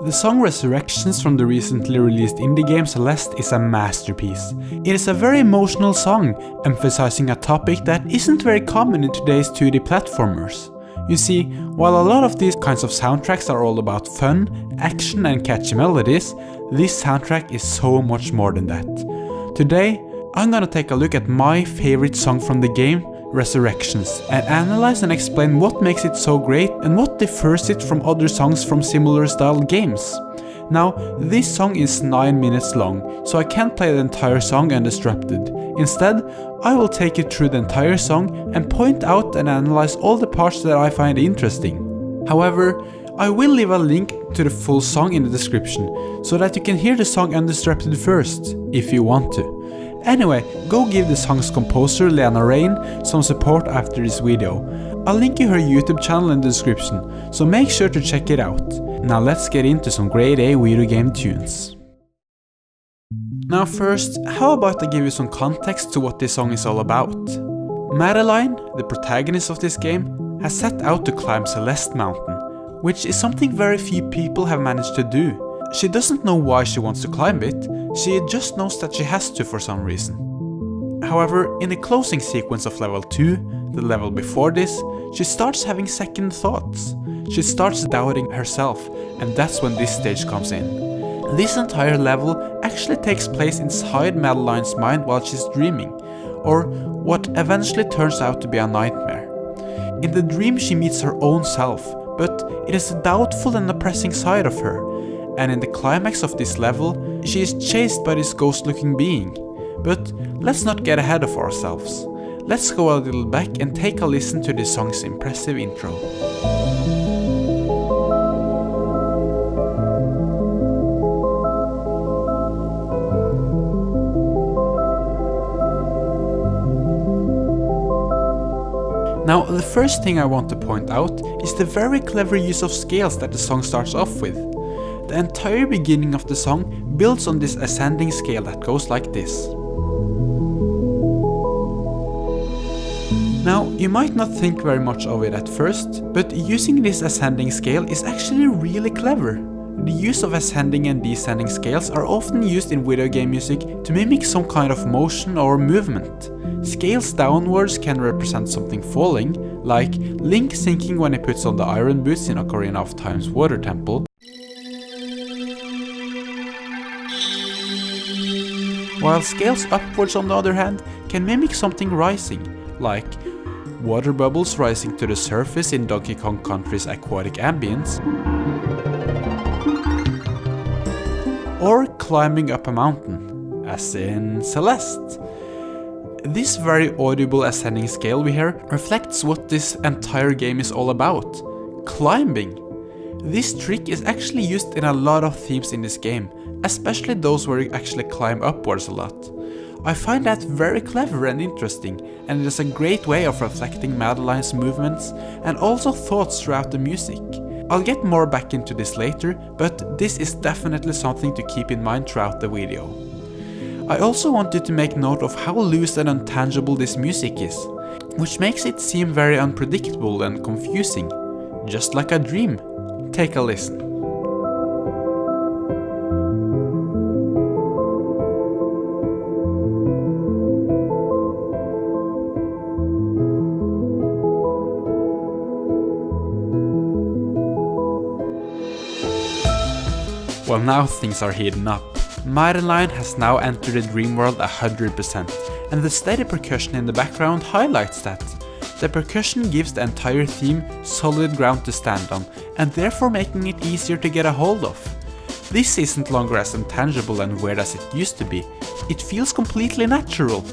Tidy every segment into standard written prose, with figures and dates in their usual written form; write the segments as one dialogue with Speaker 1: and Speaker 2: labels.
Speaker 1: The song Resurrections from the recently released indie game Celeste is a masterpiece. It is a very emotional song, emphasizing a topic that isn't very common in today's 2D platformers. You see, while a lot of these kinds of soundtracks are all about fun, action and catchy melodies, this soundtrack is so much more than that. Today, I'm gonna take a look at my favorite song from the game, Resurrections, and analyze and explain what makes it so great and what differs it from other songs from similar styled games. Now, this song is 9 minutes long, so I can't play the entire song undisrupted. Instead, I will take you through the entire song and point out and analyze all the parts that I find interesting. However, I will leave a link to the full song in the description, so that you can hear the song undisrupted first, if you want to. Anyway, go give the song's composer Lena Rain some support after this video. I'll link you her YouTube channel in the description, so make sure to check it out. Now let's get into some grade A video game tunes. Now first, how about I give you some context to what this song is all about. Madeline, the protagonist of this game, has set out to climb Celeste Mountain, which is something very few people have managed to do. She doesn't know why she wants to climb it, she just knows that she has to for some reason. However, in the closing sequence of level 2, the level before this, she starts having second thoughts. She starts doubting herself, and that's when this stage comes in. This entire level actually takes place inside Madeline's mind while she's dreaming, or what eventually turns out to be a nightmare. In the dream she meets her own self, but it is a doubtful and oppressing side of her. And in the climax of this level, she is chased by this ghost-looking being. But let's not get ahead of ourselves. Let's go a little back and take a listen to this song's impressive intro. Now, the first thing I want to point out is the very clever use of scales that the song starts off with. The entire beginning of the song builds on this ascending scale that goes like this. Now, you might not think very much of it at first, but using this ascending scale is actually really clever. The use of ascending and descending scales are often used in video game music to mimic some kind of motion or movement. Scales downwards can represent something falling, like Link sinking when he puts on the iron boots in Ocarina of Time's water temple. While scales upwards, on the other hand, can mimic something rising, like water bubbles rising to the surface in Donkey Kong Country's aquatic ambience, or climbing up a mountain, as in Celeste. This very audible ascending scale we hear reflects what this entire game is all about: climbing. This trick is actually used in a lot of themes in this game, especially those where you actually climb upwards a lot. I find that very clever and interesting, and it is a great way of reflecting Madeline's movements and also thoughts throughout the music. I'll get more back into this later, but this is definitely something to keep in mind throughout the video. I also wanted to make note of how loose and intangible this music is, which makes it seem very unpredictable and confusing, just like a dream. Take a listen. Well, now things are heating up. Madeline has now entered the dream world 100%, and the steady percussion in the background highlights that. The percussion gives the entire theme solid ground to stand on, and therefore making it easier to get a hold of. This isn't longer as intangible and weird as it used to be. It feels completely natural.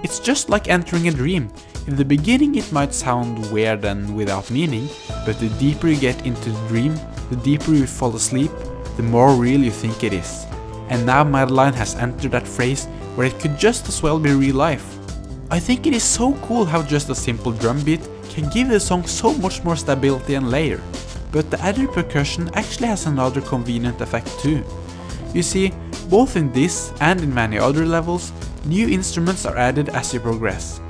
Speaker 1: It's just like entering a dream. In the beginning it might sound weird and without meaning, but the deeper you get into the dream, the deeper you fall asleep, the more real you think it is. And now Madeline has entered that phase where it could just as well be real life. I think it is so cool how just a simple drum beat can give the song so much more stability and layer. But the added percussion actually has another convenient effect too. You see, both in this and in many other levels, new instruments are added as you progress.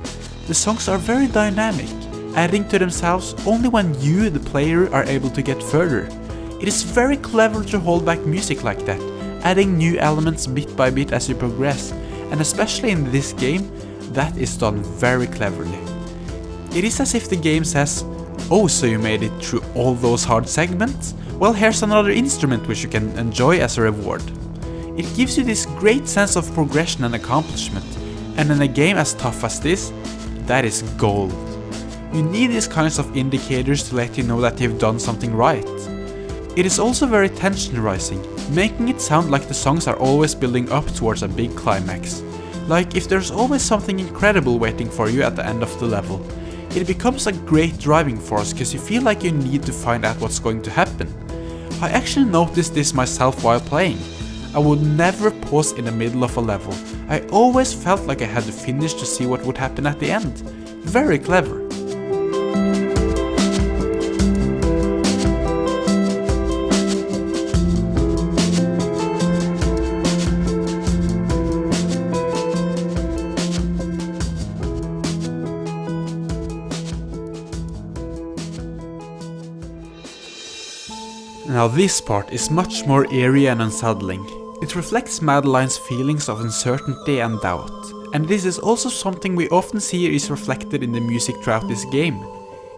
Speaker 1: The songs are very dynamic, adding to themselves only when you, the player, are able to get further. It is very clever to hold back music like that, adding new elements bit by bit as you progress, and especially in this game, that is done very cleverly. It is as if the game says, "Oh, so you made it through all those hard segments? Well, here's another instrument which you can enjoy as a reward." It gives you this great sense of progression and accomplishment, and in a game as tough as this, that is gold. You need these kinds of indicators to let you know that you've done something right. It is also very tension-rising, making it sound like the songs are always building up towards a big climax. Like if there's always something incredible waiting for you at the end of the level. It becomes a great driving force because you feel like you need to find out what's going to happen. I actually noticed this myself while playing. I would never pause in the middle of a level. I always felt like I had to finish to see what would happen at the end. Very clever. Now this part is much more eerie and unsettling. It reflects Madeline's feelings of uncertainty and doubt. And this is also something we often see is reflected in the music throughout this game.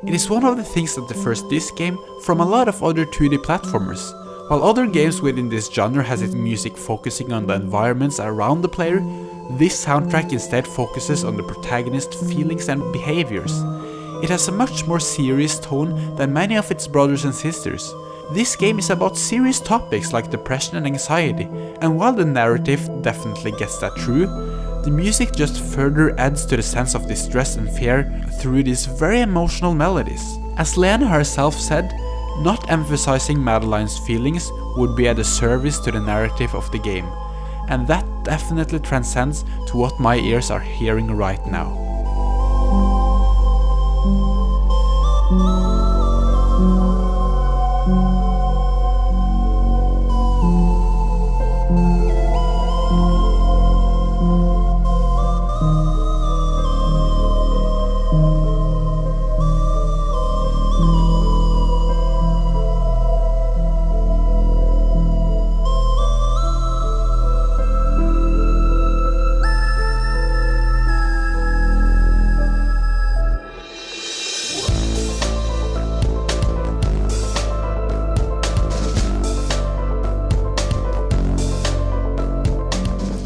Speaker 1: It is one of the things that differs this game from a lot of other 2D platformers. While other games within this genre has its music focusing on the environments around the player, this soundtrack instead focuses on the protagonist's feelings and behaviors. It has a much more serious tone than many of its brothers and sisters. This game is about serious topics like depression and anxiety, and while the narrative definitely gets that through, the music just further adds to the sense of distress and fear through these very emotional melodies. As Lena herself said, not emphasizing Madeline's feelings would be a disservice to the narrative of the game, and that definitely transcends to what my ears are hearing right now.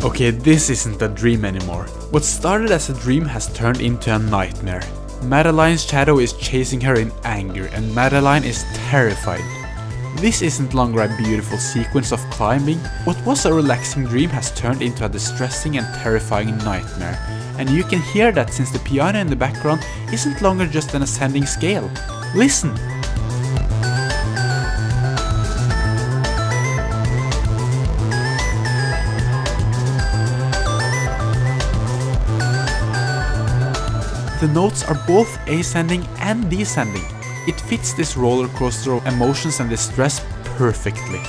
Speaker 1: Okay, this isn't a dream anymore. What started as a dream has turned into a nightmare. Madeline's shadow is chasing her in anger, and Madeline is terrified. This isn't longer a beautiful sequence of climbing. What was a relaxing dream has turned into a distressing and terrifying nightmare. And you can hear that since the piano in the background isn't longer just an ascending scale. Listen! The notes are both ascending and descending. It fits this roller coaster of emotions and distress perfectly.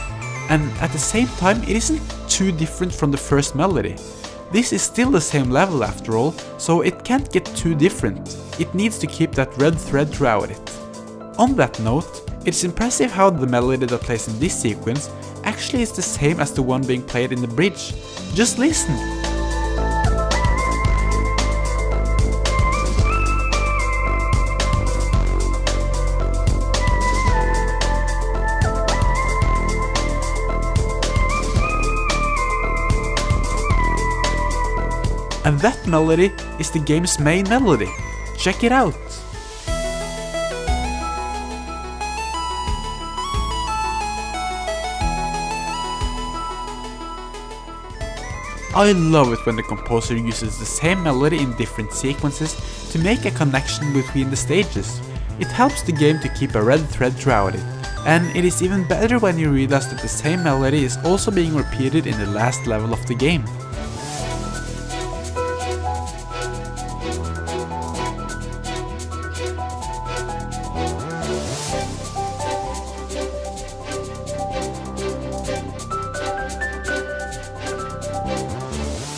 Speaker 1: And at the same time, it isn't too different from the first melody. This is still the same level after all, so it can't get too different. It needs to keep that red thread throughout it. On that note, it's impressive how the melody that plays in this sequence actually is the same as the one being played in the bridge. Just listen! And that melody is the game's main melody. Check it out! I love it when the composer uses the same melody in different sequences to make a connection between the stages. It helps the game to keep a red thread throughout it. And it is even better when you realize that the same melody is also being repeated in the last level of the game.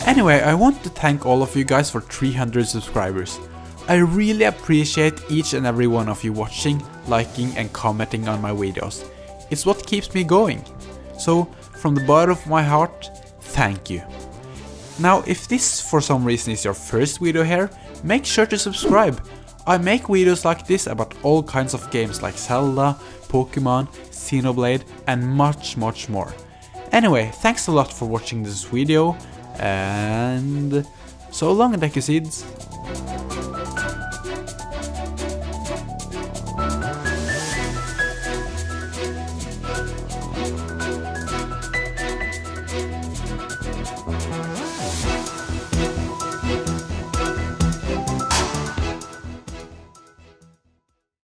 Speaker 1: Anyway, I want to thank all of you guys for 300 subscribers. I really appreciate each and every one of you watching, liking and commenting on my videos. It's what keeps me going. So, from the bottom of my heart, thank you. Now, if this for some reason is your first video here, make sure to subscribe. I make videos like this about all kinds of games like Zelda, Pokemon, Xenoblade, and much more. Anyway, thanks a lot for watching this video, and so long, Deku Seeds.